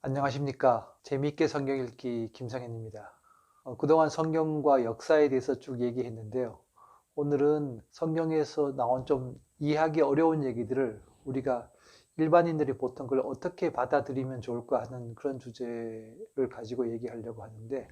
안녕하십니까. 재미있게 성경 읽기 김상현입니다. 그동안 성경과 역사에 대해서 쭉 얘기했는데요. 오늘은 성경에서 나온 좀 이해하기 어려운 얘기들을 우리가 일반인들이 보통 그걸 어떻게 받아들이면 좋을까 하는 그런 주제를 가지고 얘기하려고 하는데,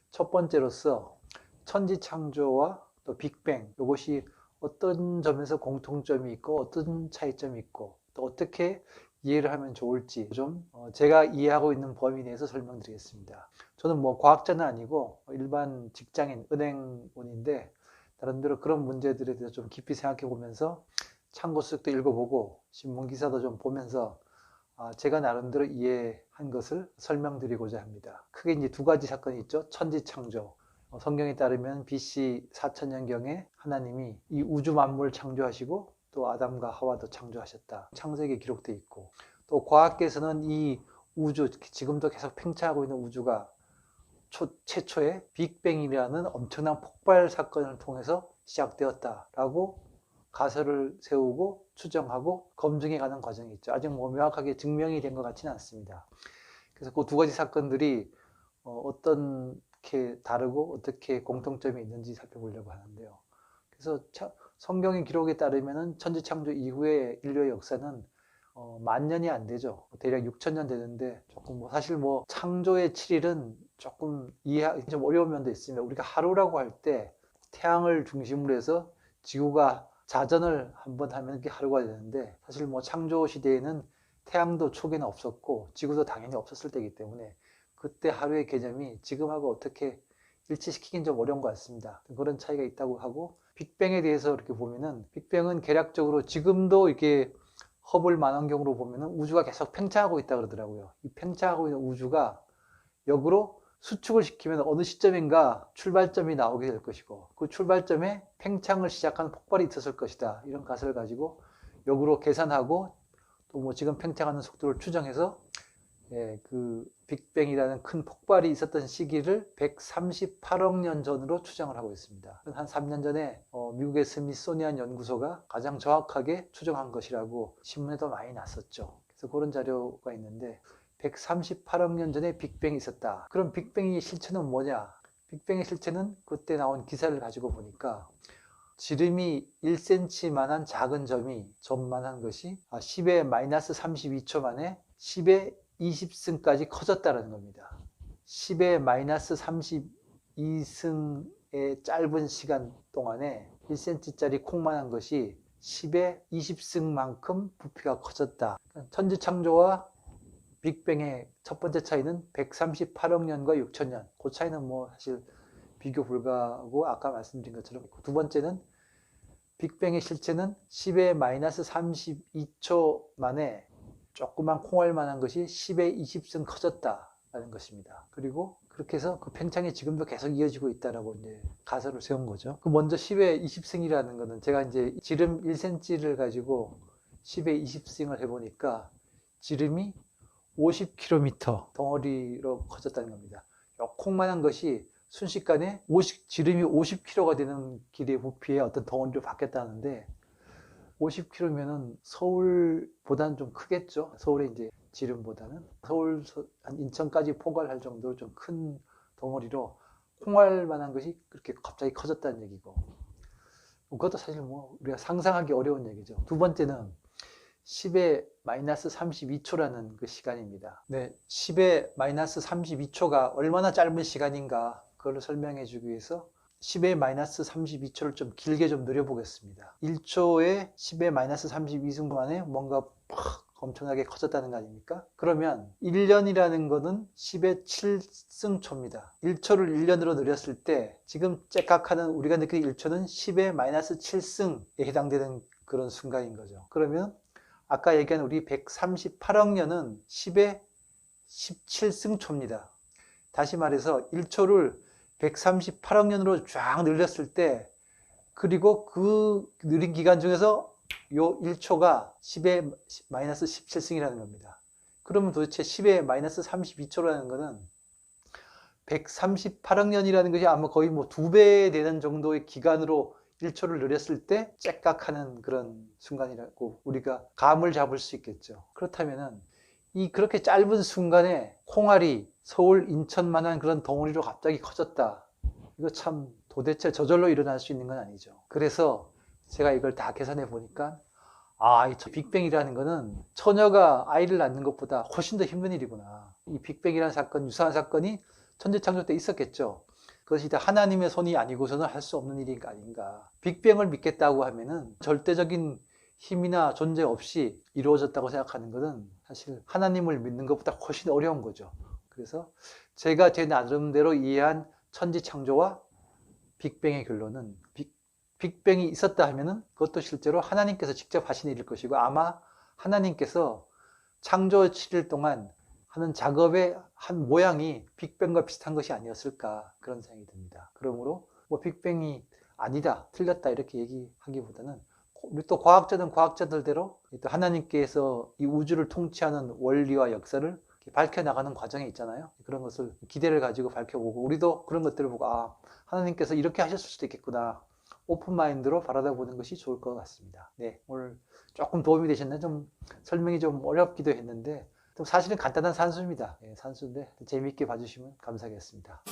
첫 번째로서 천지창조와 또 빅뱅, 이것이 어떤 점에서 공통점이 있고 어떤 차이점이 있고 또 어떻게 이해를 하면 좋을지 좀 제가 이해하고 있는 범위 내에서 설명드리겠습니다. 저는 뭐 과학자는 아니고 일반 직장인, 은행원인데 나름대로 그런 문제들에 대해서 좀 깊이 생각해 보면서 참고서적도 읽어보고 신문 기사도 좀 보면서 제가 나름대로 이해한 것을 설명드리고자 합니다. 크게 이제 두 가지 사건이 있죠. 천지창조. 성경에 따르면 BC 4000년경에 하나님이 이 우주 만물을 창조하시고 또 아담과 하와도 창조하셨다. 창세기에 기록되어 있고, 또 과학계에서는 이 우주, 지금도 계속 팽창하고 있는 우주가 최초의 빅뱅이라는 엄청난 폭발 사건을 통해서 시작되었다라고 가설을 세우고 추정하고 검증해가는 과정이 있죠. 아직 뭐 명확하게 증명이 된 것 같지는 않습니다. 그래서 그 두 가지 사건들이 어떻게 다르고 어떻게 공통점이 있는지 살펴보려고 하는데요. 그래서 성경의 기록에 따르면 천지창조 이후의 인류의 역사는 만 년이 안 되죠. 대략 6천년 되는데 조금 사실 창조의 7일은 조금 이해하기 좀 어려운 면도 있습니다. 우리가 하루라고 할 때 태양을 중심으로 해서 지구가 자전을 한번 하면 그게 하루가 되는데, 사실 창조 시대에는 태양도 초기에는 없었고 지구도 당연히 없었을 때이기 때문에 그때 하루의 개념이 지금하고 어떻게 일치시키긴 좀 어려운 것 같습니다. 그런 차이가 있다고 하고, 빅뱅에 대해서 이렇게 보면은 빅뱅은 개략적으로 지금도 이렇게 허블 망원경으로 보면은 우주가 계속 팽창하고 있다 그러더라고요. 이 팽창하고 있는 우주가 역으로 수축을 시키면 어느 시점인가 출발점이 나오게 될 것이고, 그 출발점에 팽창을 시작하는 폭발이 있었을 것이다. 이런 가설을 가지고 역으로 계산하고 또 지금 팽창하는 속도를 추정해서 그 빅뱅이라는 큰 폭발이 있었던 시기를 138억 년 전으로 추정을 하고 있습니다. 한 3년 전에 미국의 스미소니안 연구소가 가장 정확하게 추정한 것이라고 신문에도 많이 났었죠. 그래서 그런 자료가 있는데 138억 년 전에 빅뱅이 있었다. 그럼 빅뱅의 실체는 뭐냐? 빅뱅의 실체는 그때 나온 기사를 가지고 보니까 지름이 1cm만한 작은 점만한 것이 10의 마이너스 32초 만에 10의 20승까지 커졌다는 겁니다. 10의 마이너스 32승의 짧은 시간 동안에 1cm짜리 콩만한 것이 10의 20승만큼 부피가 커졌다. 천지창조와 빅뱅의 첫 번째 차이는 138억 년과 6천년. 그 차이는 사실 비교 불가하고 아까 말씀드린 것처럼, 두 번째는 빅뱅의 실체는 10의 마이너스 32초 만에 조그만 콩알만한 것이 10의 20승 커졌다라는 것입니다. 그리고 그렇게 해서 그 팽창이 지금도 계속 이어지고 있다라고 이제 가설을 세운 거죠. 그 먼저 10의 20승이라는 거는 제가 이제 지름 1cm를 가지고 10의 20승을 해보니까 지름이 50km 덩어리로 커졌다는 겁니다. 콩만한 것이 순식간에 지름이 50km가 되는 길이의 부피의 어떤 덩어리로 바뀌었다는데, 50km면은 서울보다는 좀 크겠죠. 서울의 이제 지름보다는 서울 한 인천까지 포괄할 정도로 좀 큰 덩어리로 콩알만한 것이 그렇게 갑자기 커졌다는 얘기고, 그것도 사실 우리가 상상하기 어려운 얘기죠. 두 번째는 10의 마이너스 32초라는 그 시간입니다. 네, 10의 마이너스 32초가 얼마나 짧은 시간인가 그걸 설명해 주기 위해서 10의 마이너스 32초를 좀 길게 좀 늘려보겠습니다. 1초에 10의 마이너스 32승 만에 뭔가 팍 엄청나게 커졌다는 거 아닙니까? 그러면 1년이라는 거는 10의 7승초입니다. 1초를 1년으로 늘렸을 때 지금 째깍하는 우리가 느끼는 1초는 10의 마이너스 7승에 해당되는 그런 순간인 거죠. 그러면 아까 얘기한 우리 138억 년은 10의 17승초입니다. 다시 말해서 1초를 138억 년으로 쫙 늘렸을 때, 그리고 그 느린 기간 중에서 요 1초가 10의 마이너스 17승이라는 겁니다. 그러면 도대체 10의 마이너스 32초라는 거는 138억 년이라는 것이 아마 거의 2배 되는 정도의 기간으로 1초를 늘렸을 때 째깍하는 그런 순간이라고 우리가 감을 잡을 수 있겠죠. 그렇다면은 이 그렇게 짧은 순간에 콩알이 서울, 인천만한 그런 덩어리로 갑자기 커졌다. 이거 참 도대체 저절로 일어날 수 있는 건 아니죠. 그래서 제가 이걸 다 계산해 보니까 이 빅뱅이라는 거는 처녀가 아이를 낳는 것보다 훨씬 더 힘든 일이구나. 이 빅뱅이라는 사건, 유사한 사건이 천지창조 때 있었겠죠. 그것이 다 하나님의 손이 아니고서는 할 수 없는 일이 아닌가. 빅뱅을 믿겠다고 하면은 절대적인 힘이나 존재 없이 이루어졌다고 생각하는 것은 사실 하나님을 믿는 것보다 훨씬 어려운 거죠. 그래서 제가 제 나름대로 이해한 천지창조와 빅뱅의 결론은 빅뱅이 있었다 하면은 그것도 실제로 하나님께서 직접 하신 일일 것이고 아마 하나님께서 창조 7일 동안 하는 작업의 한 모양이 빅뱅과 비슷한 것이 아니었을까 그런 생각이 듭니다. 그러므로 뭐 빅뱅이 아니다, 틀렸다 이렇게 얘기하기보다는 우리 또 과학자는 과학자들대로 또 하나님께서 이 우주를 통치하는 원리와 역사를 밝혀나가는 과정에 있잖아요. 그런 것을 기대를 가지고 밝혀보고 우리도 그런 것들을 보고 하나님께서 이렇게 하셨을 수도 있겠구나. 오픈마인드로 바라다보는 것이 좋을 것 같습니다. 네, 오늘 조금 도움이 되셨나요? 좀 설명이 좀 어렵기도 했는데 좀 사실은 간단한 산수입니다. 네, 산수인데 재미있게 봐주시면 감사하겠습니다.